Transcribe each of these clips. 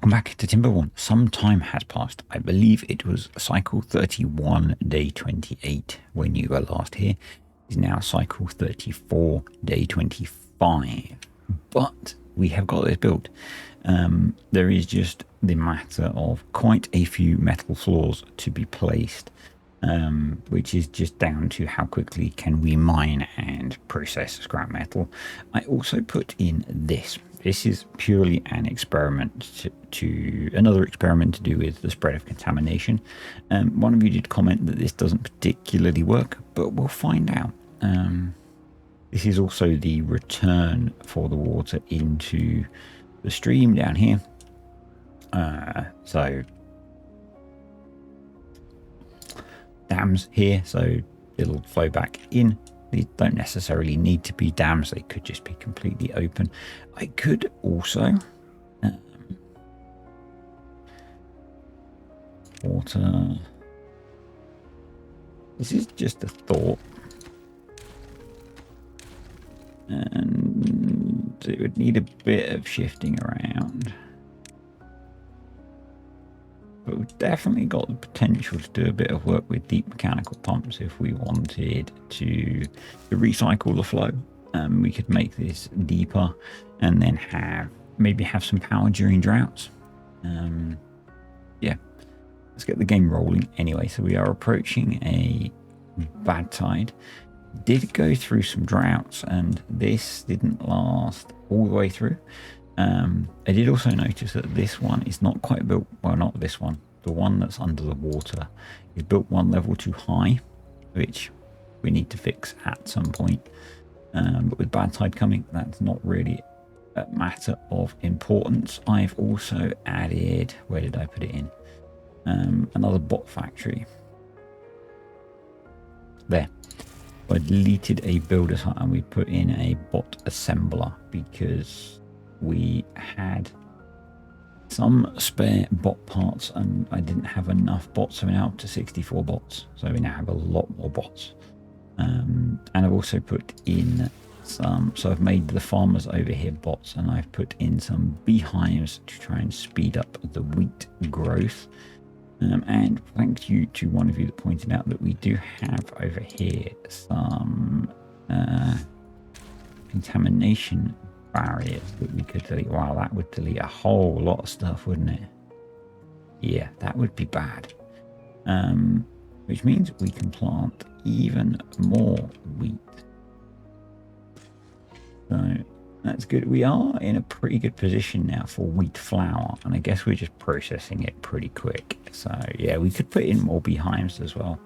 Welcome back to Timberborn. Some time has passed. I believe it was cycle 31, day 28 when you were last here. It's now cycle 34, day 25. But we have got this built. There is just the matter of quite a few metal floors to be placed, which is just down to how quickly can we mine and process scrap metal. I also put in this. This is purely an experiment to another experiment to do with the spread of contamination. One of you did comment that this doesn't particularly work, but we'll find out. This is also the return for the water into the stream down here. So dams here, so it'll flow back in. These don't necessarily need to be dams, they could just be completely open. I could also water. This is just a thought, and it would need a bit of shifting around. But we've definitely got the potential to do a bit of work with deep mechanical pumps if we wanted to recycle the flow. We could make this deeper and then maybe have some power during droughts. Yeah, let's get the game rolling anyway. So we are approaching a bad tide. Did go through some droughts and this didn't last all the way through. I did also notice that this one is not quite built, well, not this one, the one that's under the water is built one level too high, which we need to fix at some point. But with bad tide coming, that's not really a matter of importance. I've also added, where did I put it in? Another bot factory. There. I deleted a builder's hut and we put in a bot assembler because we had some spare bot parts and I didn't have enough bots, so we're now up to 64 bots. So we now have a lot more bots. And I've also put in some, so I've made the farmers over here bots, and I've put in some beehives to try and speed up the wheat growth. And thank you to one of you that pointed out that we do have over here some contamination barriers that we could delete. Wow, that would delete a whole lot of stuff, wouldn't it? Yeah, that would be bad. Which means we can plant even more wheat. So that's good. We are in a pretty good position now for wheat flour, and I guess we're just processing it pretty quick. So yeah, we could put in more beehives as well.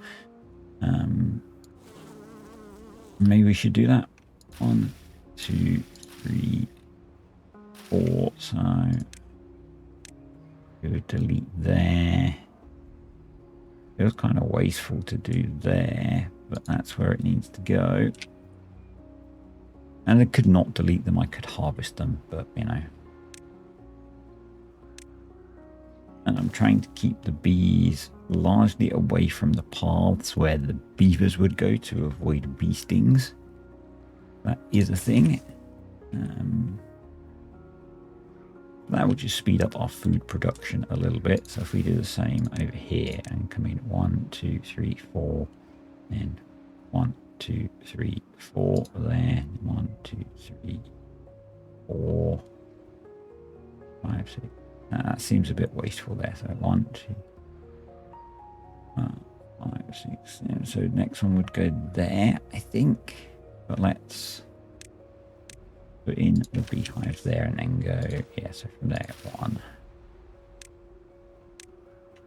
Maybe we should do that. 1, 2, 3, 4. So we would delete there. It was kind of wasteful to do there, but that's where it needs to go. And I could not delete them, I could harvest them, but you know. And I'm trying to keep the bees largely away from the paths where the beavers would go to avoid bee stings. That is a thing. That would just speed up our food production a little bit. So if we do the same over here and come in 1, 2, 3, 4, and 1, 2, 3, 4 there. 1, 2, 3, 4, 5, 6. That seems a bit wasteful there. So 1, 2, 5, 6. 7. So next one would go there, I think. But let's put in the beehives there and then go, yeah, so from there,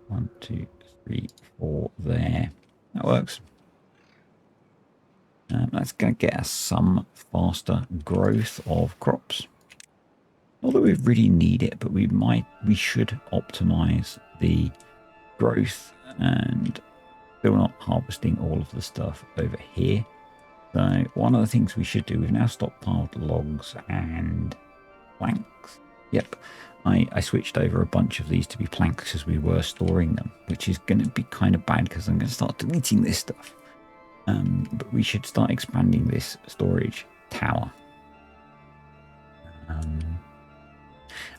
1, 2, 3, 4 there. That works. That's going to get us some faster growth of crops. Not that we really need it, but we should optimize the growth and still not harvesting all of the stuff over here. So one of the things we should do, we've now stockpiled logs and planks. Yep, I switched over a bunch of these to be planks as we were storing them, which is going to be kind of bad because I'm going to start deleting this stuff. But we should start expanding this storage tower.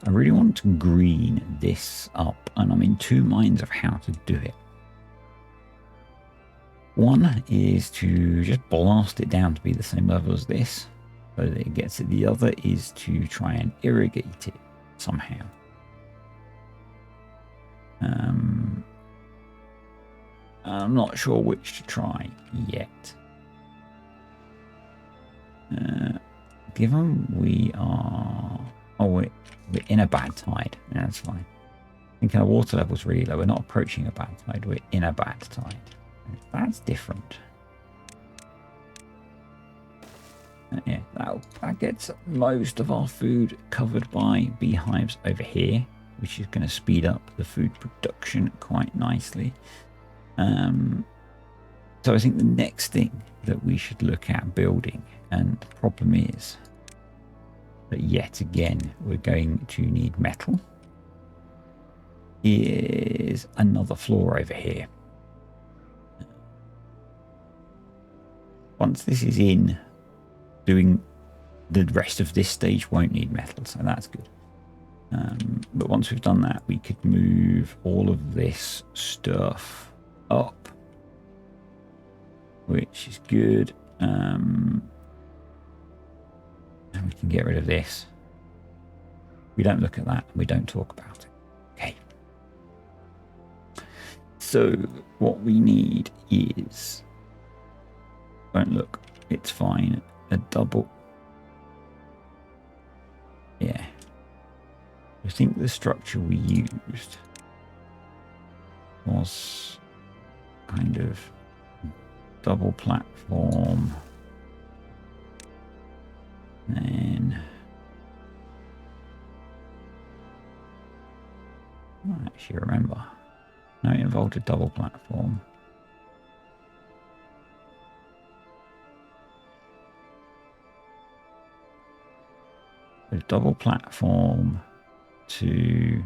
I really want to green this up, and I'm in two minds of how to do it. One is to just blast it down to be the same level as this, so that it gets it. The other is to try and irrigate it somehow. I'm not sure which to try yet. Given we are... Oh, we're in a bad tide. Yeah, that's fine. I think our water level's really low. We're not approaching a bad tide. We're in a bad tide. That's different. Yeah, that gets most of our food covered by beehives over here, which is going to speed up the food production quite nicely. So I think the next thing that we should look at building, and the problem is that yet again we're going to need metal, is another floor over here. Once this is in, doing the rest of this stage won't need metal, so that's good. But once we've done that, we could move all of this stuff up, which is good. And we can get rid of this. We don't look at that. We don't talk about it. Okay. So what we need is... Don't look. It's fine. A double. Yeah. I think the structure we used was kind of double platform. Then I don't actually remember. No, it involved a double platform. So double platform to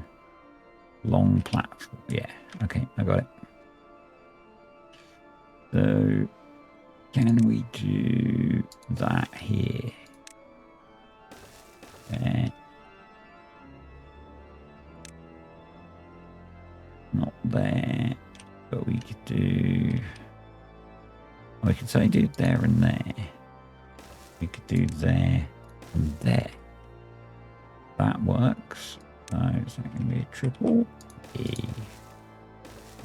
long platform. Yeah, okay, I got it. So can we do that here? There. Not there, but we could do... We could say do there and there. We could do there and there. That works. So it's going to be a triple E.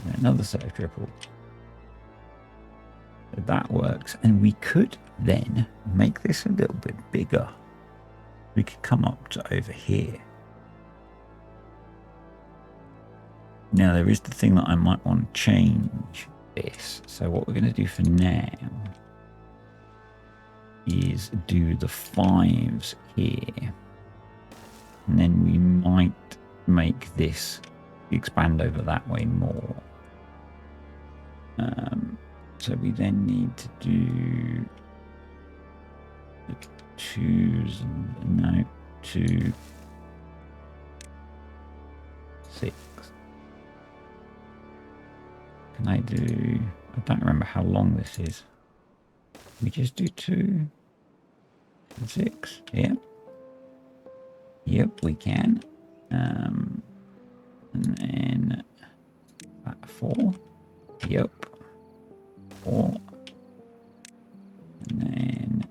And another set of triples. So that works. And we could then make this a little bit bigger. We could come up to over here. Now there is the thing that I might want to change this. So what we're going to do for now is do the 5s here. And then we might make this expand over that way more. So we then need to do the 2s, and no, 2, 6. Can I do... I don't remember how long this is. We just do 2 and 6. Yeah. Yep, we can. And then 4. Yep. 4. And then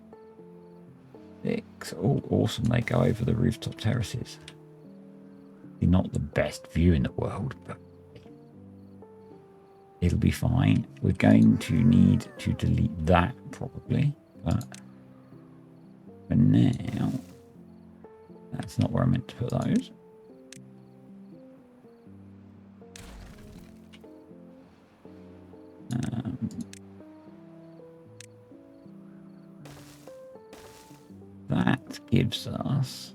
6. Oh, awesome. They go over the rooftop terraces. They're not the best view in the world, but it'll be fine. We're going to need to delete that probably, but for now, that's not where I meant to put those. That gives us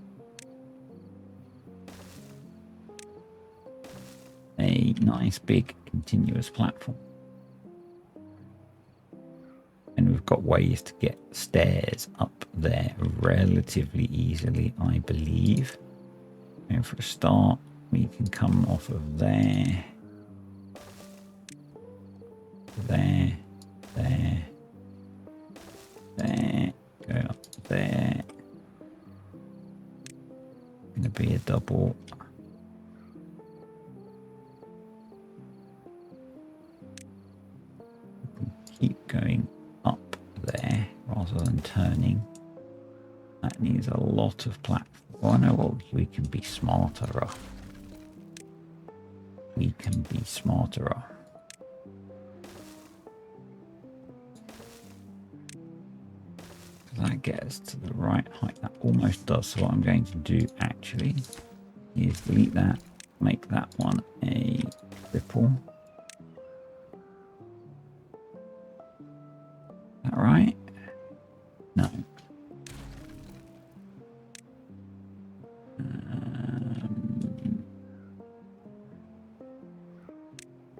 a nice big continuous platform. And we've got ways to get stairs up there relatively easily, I believe. And for a start, we can come off of there, there, there, there, go up there. Going to be a double. Keep going up there rather than turning. That needs a lot of platform. Oh, I know what, we can be smarter. We can be smarter. That gets to the right height. That almost does. So what I'm going to do actually is delete that, make that one a triple. Is that right? No.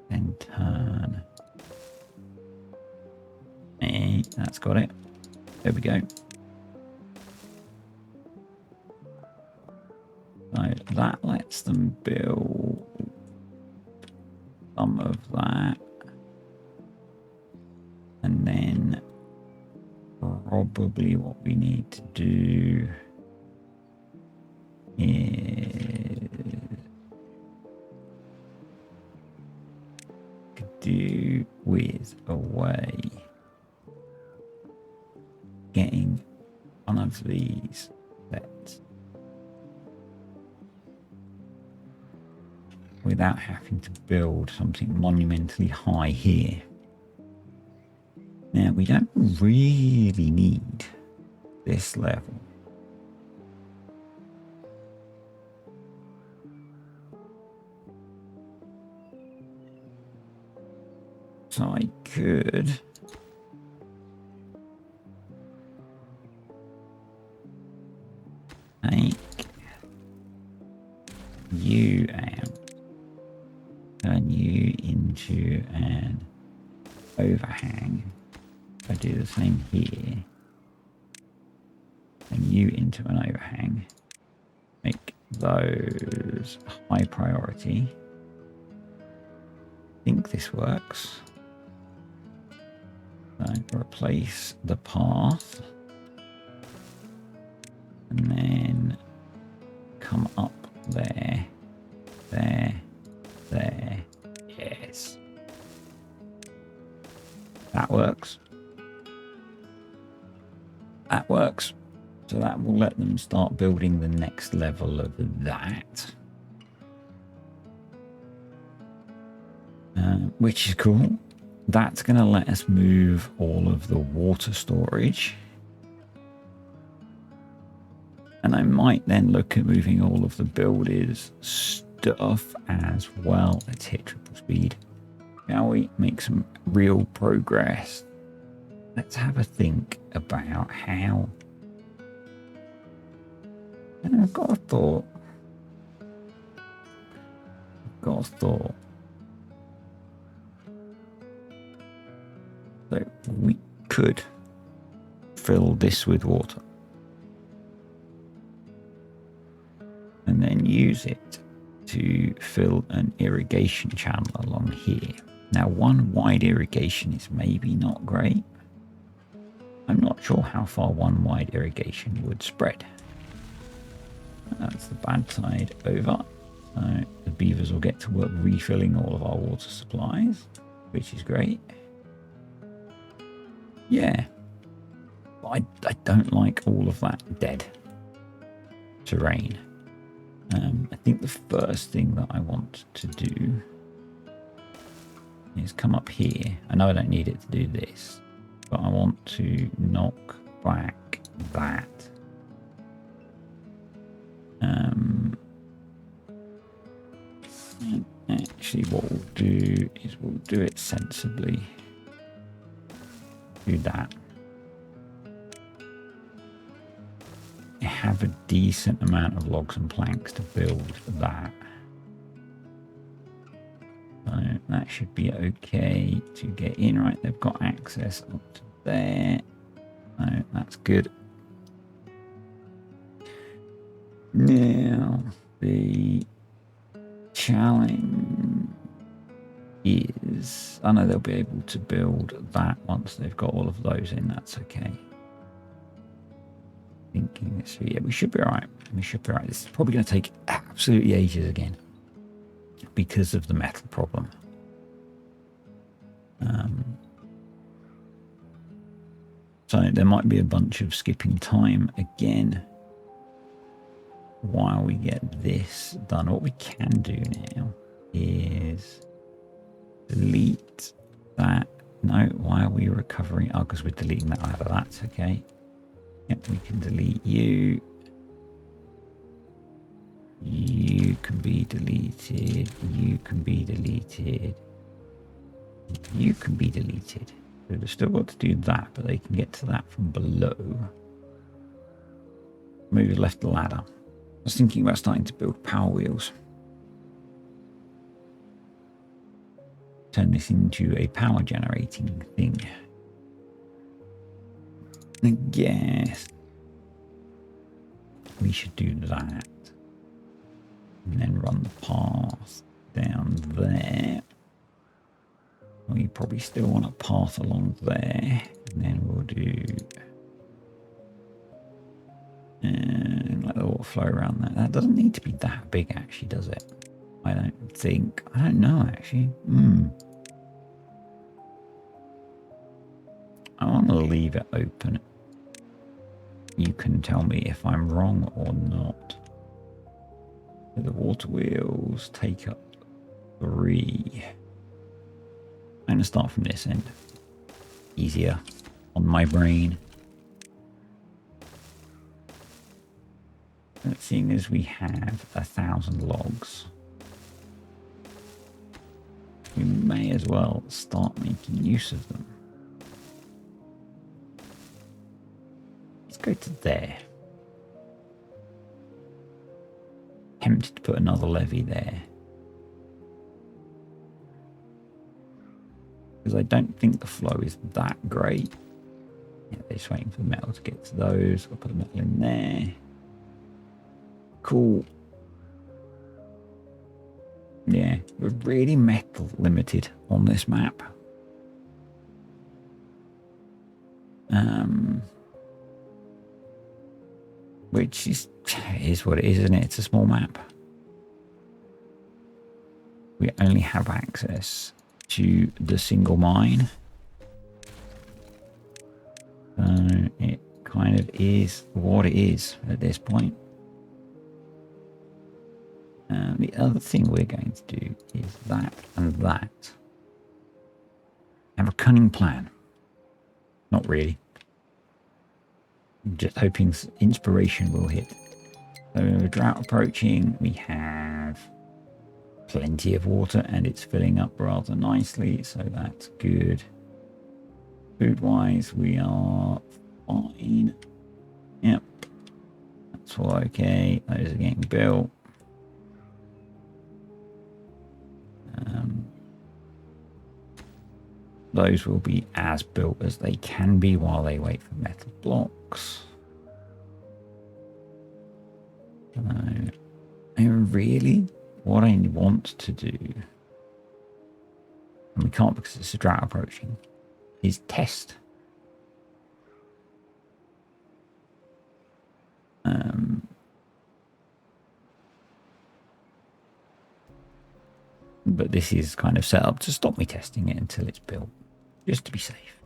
Then turn. That's got it. There we go. So that lets them build some of that. And then probably what we need to do is do with a way getting one of these sets without having to build something monumentally high here. Now we don't really need this level. So I could take you and turn you into an overhang. I do the same here. And you into an overhang. Make those high priority. I think this works. So replace the path. And then come up there. There. There. Yes. That works. That works. So that will let them start building the next level of that. Which is cool. That's going to let us move all of the water storage. And I might then look at moving all of the builders stuff as well. Let's hit triple speed. Shall we make some real progress? Let's have a think about how. And I've got a thought. So we could fill this with water and then use it to fill an irrigation channel along here. Now, one wide irrigation is maybe not great. I'm not sure how far one wide irrigation would spread. That's the bad side over. So the beavers will get to work refilling all of our water supplies, which is great. Yeah. But I don't like all of that dead terrain. I think the first thing that I want to do is come up here. I know I don't need it to do this, but I want to knock back that. Actually, what we'll do is we'll do it sensibly. Do that. I have a decent amount of logs and planks to build that. So that should be okay to get in. Right, they've got access up to there. So that's good. Now, the challenge is, I know they'll be able to build that once they've got all of those in. That's okay. Thinking this, so yeah, we should be all right. We should be all right. This is probably going to take absolutely ages again because of the metal problem. So there might be a bunch of skipping time again while we get this done. What we can do now is delete that. No, why are we recovering? Oh, because we're deleting that out of that. Okay. Yep, we can delete you. You can be deleted. You can be deleted. You can be deleted. So they've still got to do that, but they can get to that from below. Maybe left the ladder. I was thinking about starting to build power wheels. Turn this into a power generating thing. I guess we should do that. And then run the path down there. We probably still want a path along there. And then we'll do... and let the water flow around that. That doesn't need to be that big, actually, does it? I don't think. I don't know, actually. I want to leave it open. You can tell me if I'm wrong or not. So the water wheels take up 3. I'm going to start from this end. Easier on my brain. And seeing as we have 1,000 logs, we may as well start making use of them. Let's go to there. Tempted to put another levee there. Because I don't think the flow is that great. Yeah, they're just waiting for the metal to get to those. I'll put the metal in there. Cool. Yeah, we're really metal limited on this map. Which is what it is, isn't it? It's a small map. We only have access to the single mine. So it kind of is what it is at this point. The other thing we're going to do is that and that. Have a cunning plan. Not really. Just hoping inspiration will hit. So with drought approaching, we have plenty of water and it's filling up rather nicely, so that's good. Food wise, we are fine. Yep, that's all okay. Those are getting built. Those will be as built as they can be while they wait for metal blocks. And really, what I want to do, and we can't because it's a drought approaching, is test. But this is kind of set up to stop me testing it until it's built, just to be safe.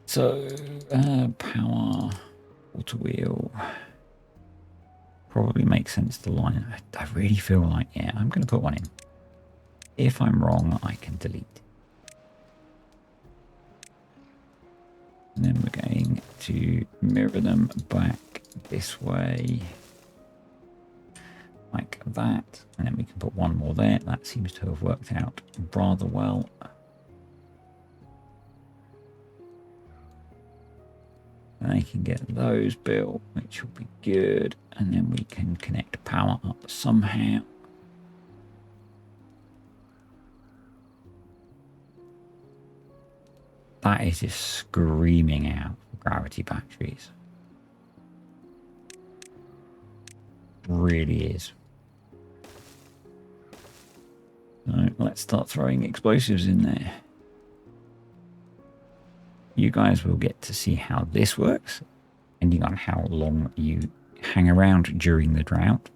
So, power, water wheel, probably makes sense to line. I really feel like, yeah, I'm going to put one in. If I'm wrong, I can delete. And then we're going to mirror them back this way. Like that, and then we can put one more there. That seems to have worked out rather well. And I can get those built, which will be good, and then we can connect power up somehow. That is just screaming out for gravity batteries. Really is. So let's start throwing explosives in there. you guys will get to see how this works, depending on how long you hang around during the drought.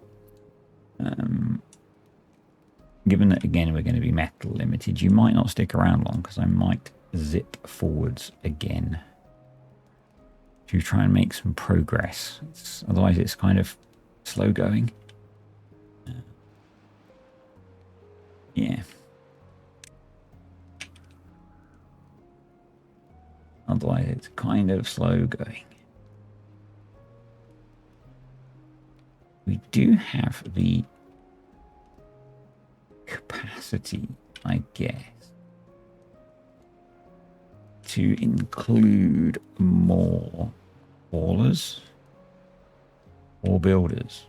Given that, again, we're going to be metal limited, you might not stick around long, because I might zip forwards again to try and make some progress. Otherwise, it's kind of slow going. Yeah. Otherwise, it's kind of slow going. We do have the capacity, I guess, to include more haulers or builders.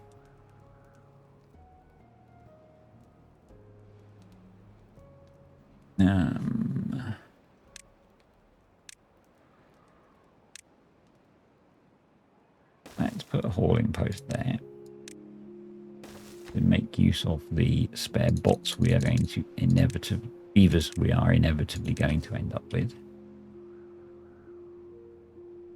Let's put a hauling post there to make use of the spare bots we are going to beavers we are inevitably going to end up with.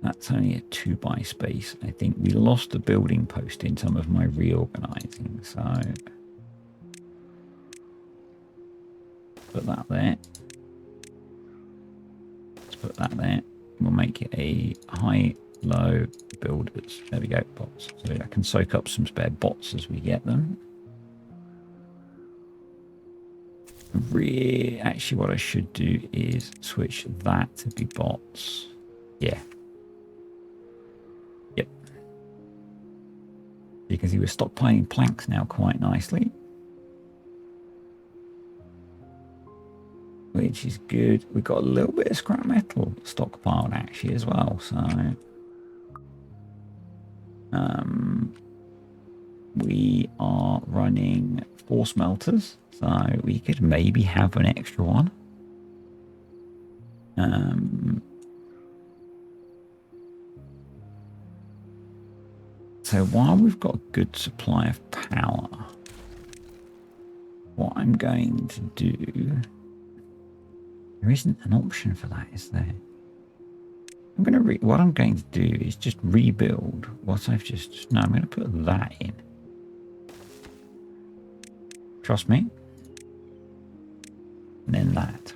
That's only a 2x space. I think we lost a building post in some of my reorganizing, so put that there. Let's put that there. We'll make it a high, low builders. There we go, bots. So I can soak up some spare bots as we get them. Actually, what I should do is switch that to be bots. Yeah. Yep. You can see we're stockpiling planks now quite nicely, which is good. We've got a little bit of scrap metal stockpiled actually as well, so we are running 4 smelters, so we could maybe have an extra one. So while we've got a good supply of power, what I'm going to do, there isn't an option for that, is there? What I'm going to do is just rebuild what I've just, no, I'm going to put that in. Trust me. And then that.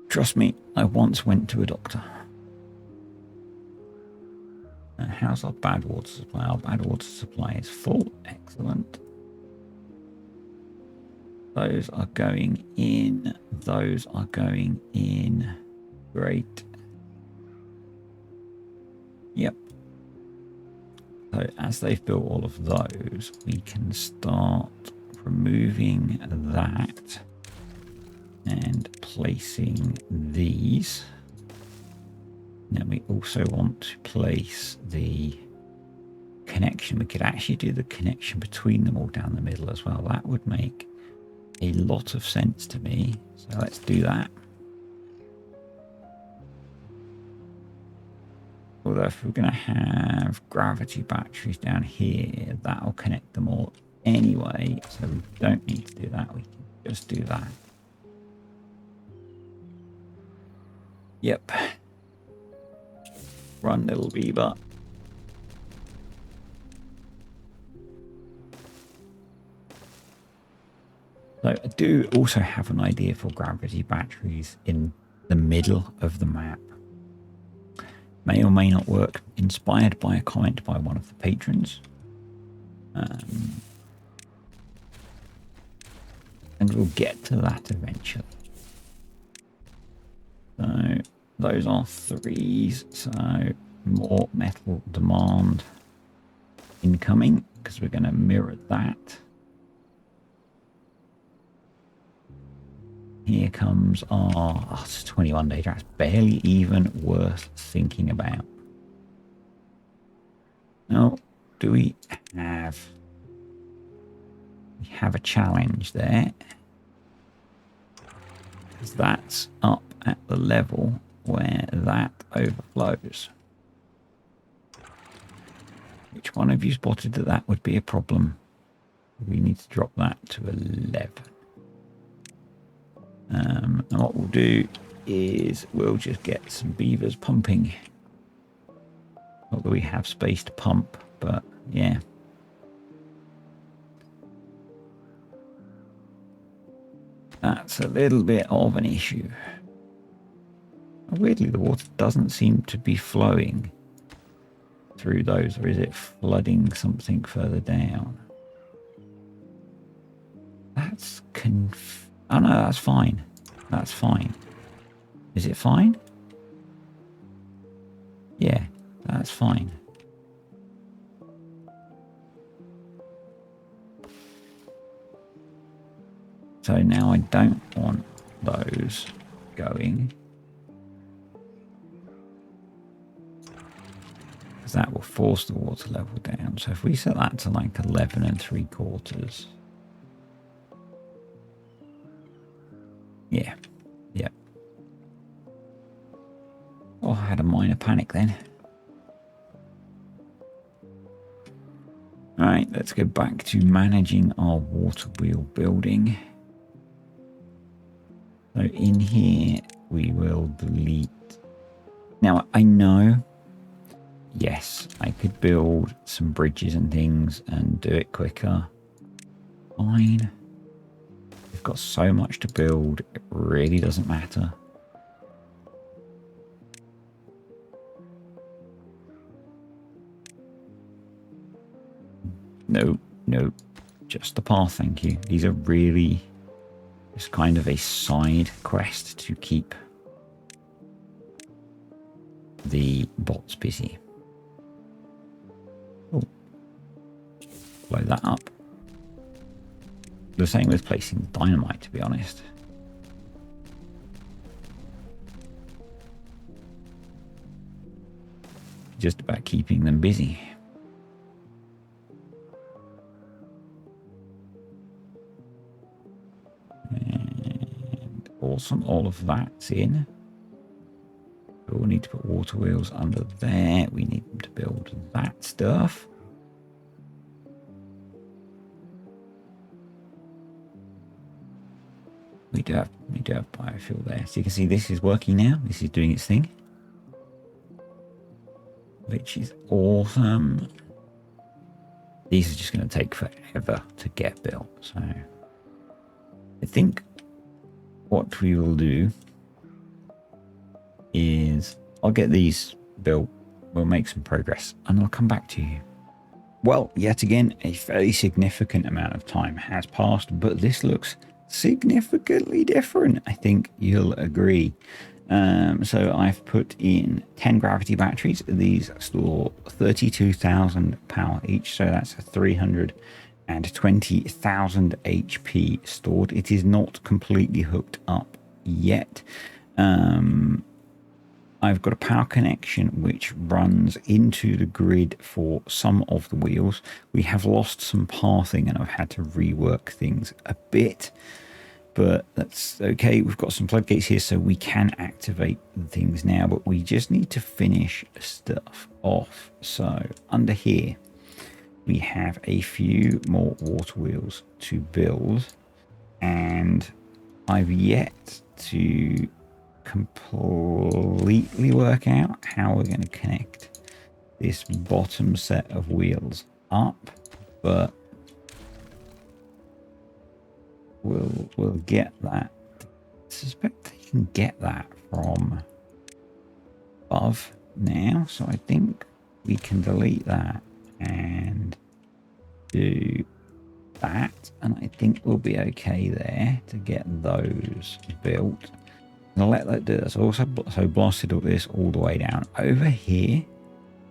Trust me, I once went to a doctor. And how's our bad water supply? Our bad water supply is full. Excellent. Those are going in. Those are going in. Great. Yep. So as they've built all of those, we can start removing that and placing these. Then we also want to place the connection. We could actually do the connection between them all down the middle as well. That would make a lot of sense to me. So let's do that. Although if we're going to have gravity batteries down here, that'll connect them all anyway. So we don't need to do that. We can just do that. Yep. Run, little beaver. So I do also have an idea for gravity batteries in the middle of the map. May or may not work. Inspired by a comment by one of the patrons. And we'll get to that eventually. So those are 3s. So more metal demand incoming, because we're going to mirror that. Here comes our 21-day drought. It's barely even worth thinking about. Now, do we have a challenge there? Because that's up at the level where that overflows. Which one of you spotted that that would be a problem? We need to drop that to 11. And what we'll do is we'll just get some beavers pumping. Not that we have space to pump, but yeah. That's a little bit of an issue. Weirdly, the water doesn't seem to be flowing through those, or is it flooding something further down? That's oh no, that's fine. That's fine. Is it fine? Yeah, that's fine. So now I don't want those going, because that will force the water level down. So if we set that to like 11 3/4. Yeah. Yep. Oh, I had a minor panic then. Alright, let's go back to managing our water wheel building. So in here, we will delete. Now, I know, yes, I could build some bridges and things and do it quicker. Fine. We've got so much to build, it really doesn't matter. No, no, just the path, thank you. These are really just kind of a side quest to keep the bots busy. Oh, blow that up. The same with placing dynamite, to be honest. Just about keeping them busy. And awesome, all of that's in. We'll need to put water wheels under there. We need them to build that stuff. We do have biofuel there. So you can see this is working now. This is doing its thing, which is awesome. These are just going to take forever to get built. So I think what we will do is I'll get these built. We'll make some progress and I'll come back to you. Well, yet again, a fairly significant amount of time has passed, but this looks significantly different. I think you'll agree. So I've put in 10 gravity batteries. These store 32,000 power each, so that's 320,000 HP stored. It is not completely hooked up yet. I've got a power connection which runs into the grid for some of the wheels. We have lost some pathing and I've had to rework things a bit, but that's okay. We've got some floodgates here so we can activate things now, but we just need to finish stuff off. So under here, we have a few more water wheels to build, and I've yet to completely work out how we're going to connect this bottom set of wheels up, but we'll get that. I suspect they can get that from above now, so I think we can delete that and do that, and I think we'll be okay there to get those built. I'll let that do this. Also, so blasted all this all the way down. Over here,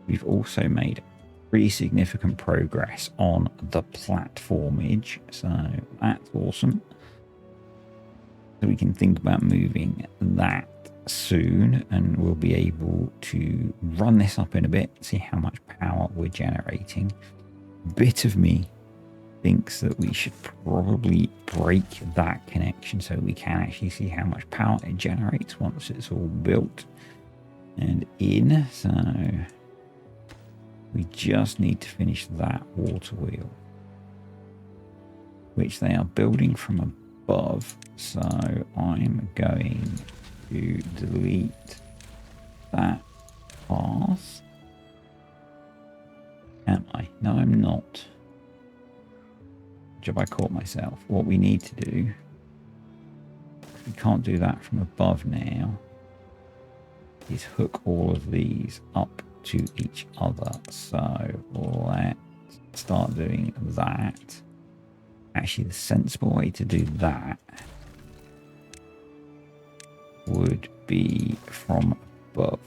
we've also made pretty significant progress on the platformage, so that's awesome. So we can think about moving that soon, and we'll be able to run this up in a bit, see how much power we're generating. Bit of me thinks that we should probably break that connection so we can actually see how much power it generates once it's all built and in. So we just need to finish that water wheel, which they are building from above. So I'm going to delete that path. Am I? No, I'm not. Job, I caught myself. What we need to do, we can't do that from above now, is hook all of these up to each other. So let's start doing that. Actually, the sensible way to do that would be from above.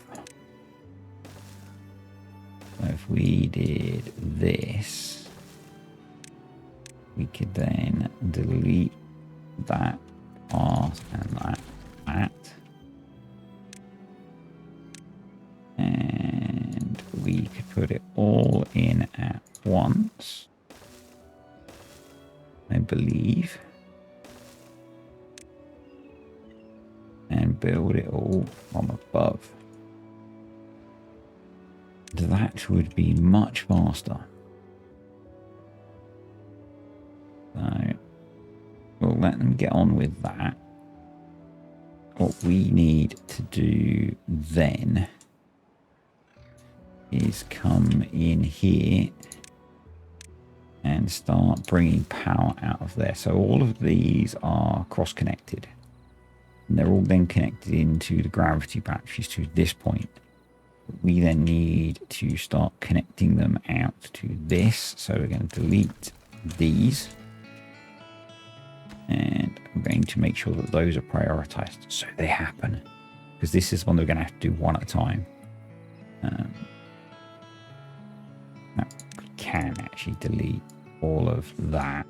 So if we did this, we could then delete that path and that. And we could put it all in at once, I believe, and build it all from above. That would be much faster. So we'll let them get on with that. What we need to do then is come in here and start bringing power out of there. So all of these are cross-connected. And they're all then connected into the gravity batteries to this point. We then need to start connecting them out to this. So we're going to delete these. And I'm going to make sure that those are prioritized so they happen. Because this is one we're going to have to do one at a time. Now, we can actually delete all of that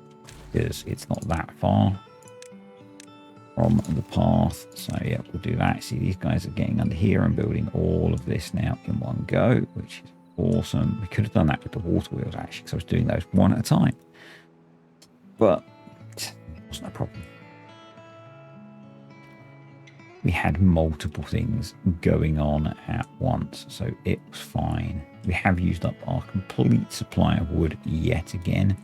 because it's not that far from the path. So yeah, we'll do that. See, these guys are getting under here and building all of this now in one go, which is awesome. We could have done that with the water wheels actually, because I was doing those one at a time. But it wasn't a problem. We had multiple things going on at once, so it was fine. We have used up our complete supply of wood yet again.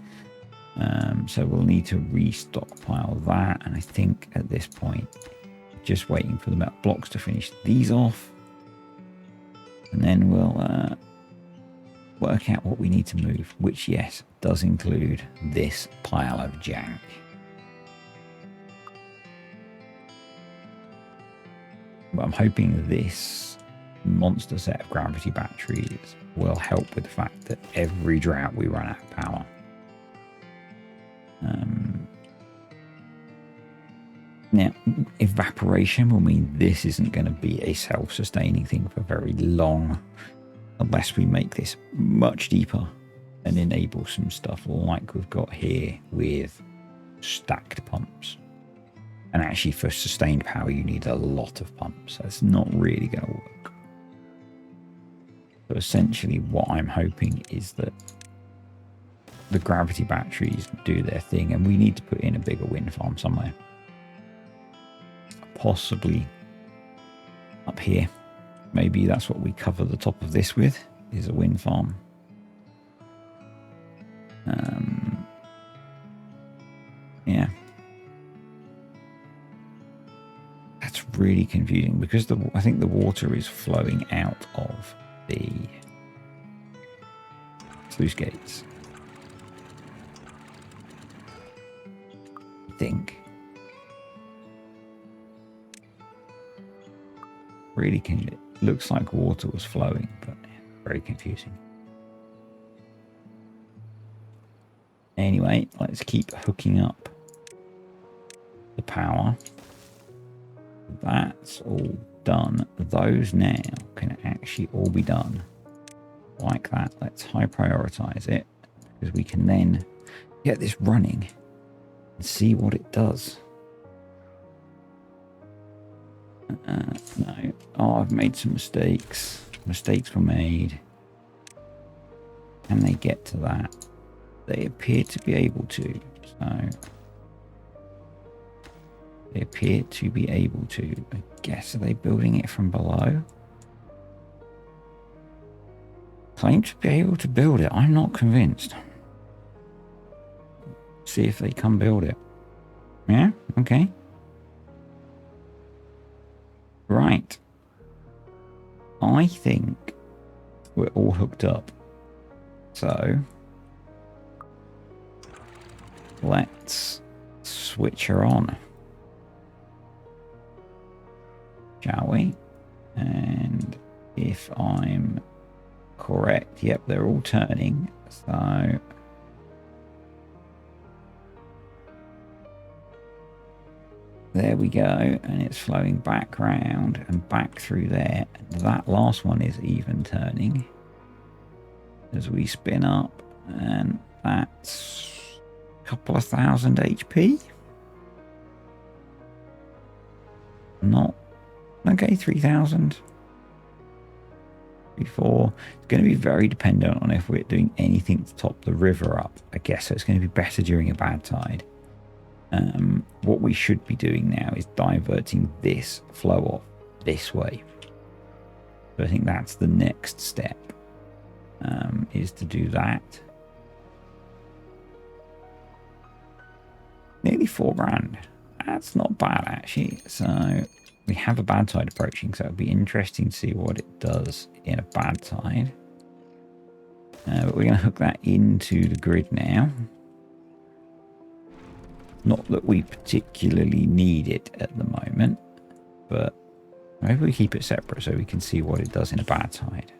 So we'll need to restockpile that. And I think at this point, just waiting for the metal blocks to finish these off. And then we'll work out what we need to move, which, yes, does include this pile of jank. But I'm hoping this monster set of gravity batteries will help with the fact that every drought we run out of power. Now, evaporation will mean this isn't going to be a self-sustaining thing for very long, unless we make this much deeper and enable some stuff like we've got here with stacked pumps. And actually, for sustained power, you need a lot of pumps. So it's not really going to work. So essentially, what I'm hoping is that the gravity batteries do their thing, and we need to put in a bigger wind farm somewhere. Possibly up here. Maybe that's what we cover the top of this with, is a wind farm. Yeah. That's really confusing because I think the water is flowing out of the sluice gates. I think. Really looks like water was flowing, but very confusing. Anyway, let's keep hooking up the power. That's all done. Those now can actually all be done like that. Let's high prioritize it because we can then get this running and see what it does. No. Oh, I've made some mistakes. Mistakes were made. Can they get to that? They appear to be able to. So they appear to be able to. I guess, are they building it from below? Claim to be able to build it. I'm not convinced. See if they come build it. Yeah? Okay. Right. I think we're all hooked up. So let's switch her on, shall we? And if I'm correct, yep, they're all turning. So there we go, and it's flowing back round and back through there. That last one is even turning as we spin up, and that's a couple of thousand HP. Not okay, 3,000. 3,400. It's going to be very dependent on if we're doing anything to top the river up, I guess. So it's going to be better during a bad tide. What we should be doing now is diverting this flow off this way. So I think that's the next step, is to do that. Nearly 4 grand. That's not bad, actually. So we have a bad tide approaching, so it'll be interesting to see what it does in a bad tide. But we're going to hook that into the grid now. Not that we particularly need it at the moment, but maybe we keep it separate so we can see what it does in a bad tide.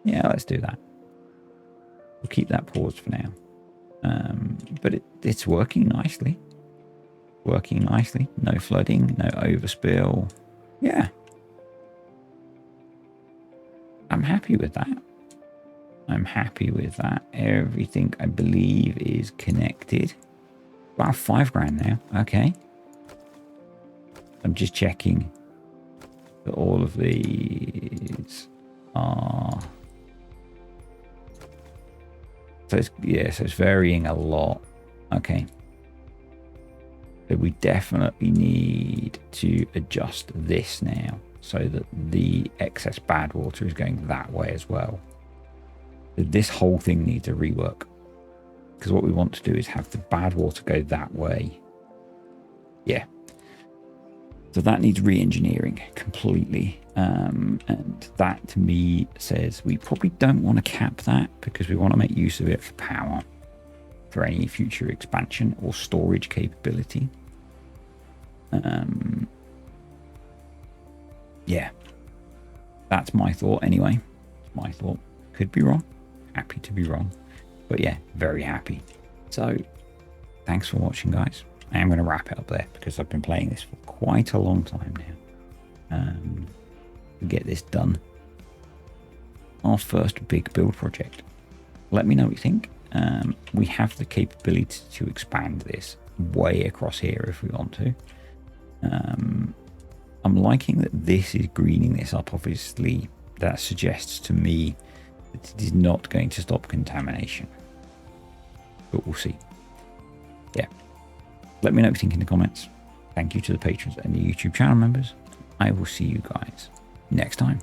Yeah, let's do that. We'll keep that paused for now. But it's working nicely. Working nicely. No flooding, no overspill. Yeah. I'm happy with that. I'm happy with that. Everything, I believe, is connected. Wow, 5 grand now. Okay. I'm just checking that all of these are... So it's, yeah, so it's varying a lot. Okay. So we definitely need to adjust this now so that the excess bad water is going that way as well. This whole thing needs a rework, because what we want to do is have the bad water go that way. Yeah. So that needs re-engineering completely. And that to me says we probably don't want to cap that, because we want to make use of it for power, for any future expansion or storage capability. Yeah, that's my thought anyway. My thought. Could be wrong. Happy to be wrong. But yeah, very happy. So thanks for watching, guys. I am going to wrap it up there because I've been playing this for quite a long time now. To get this done. Our first big build project. Let me know what you think. We have the capability to expand this way across here if we want to. I'm liking that this is greening this up. Obviously, that suggests to me that it is not going to stop contamination. But we'll see. Yeah. Let me know what you think in the comments. Thank you to the patrons and the YouTube channel members. I will see you guys next time.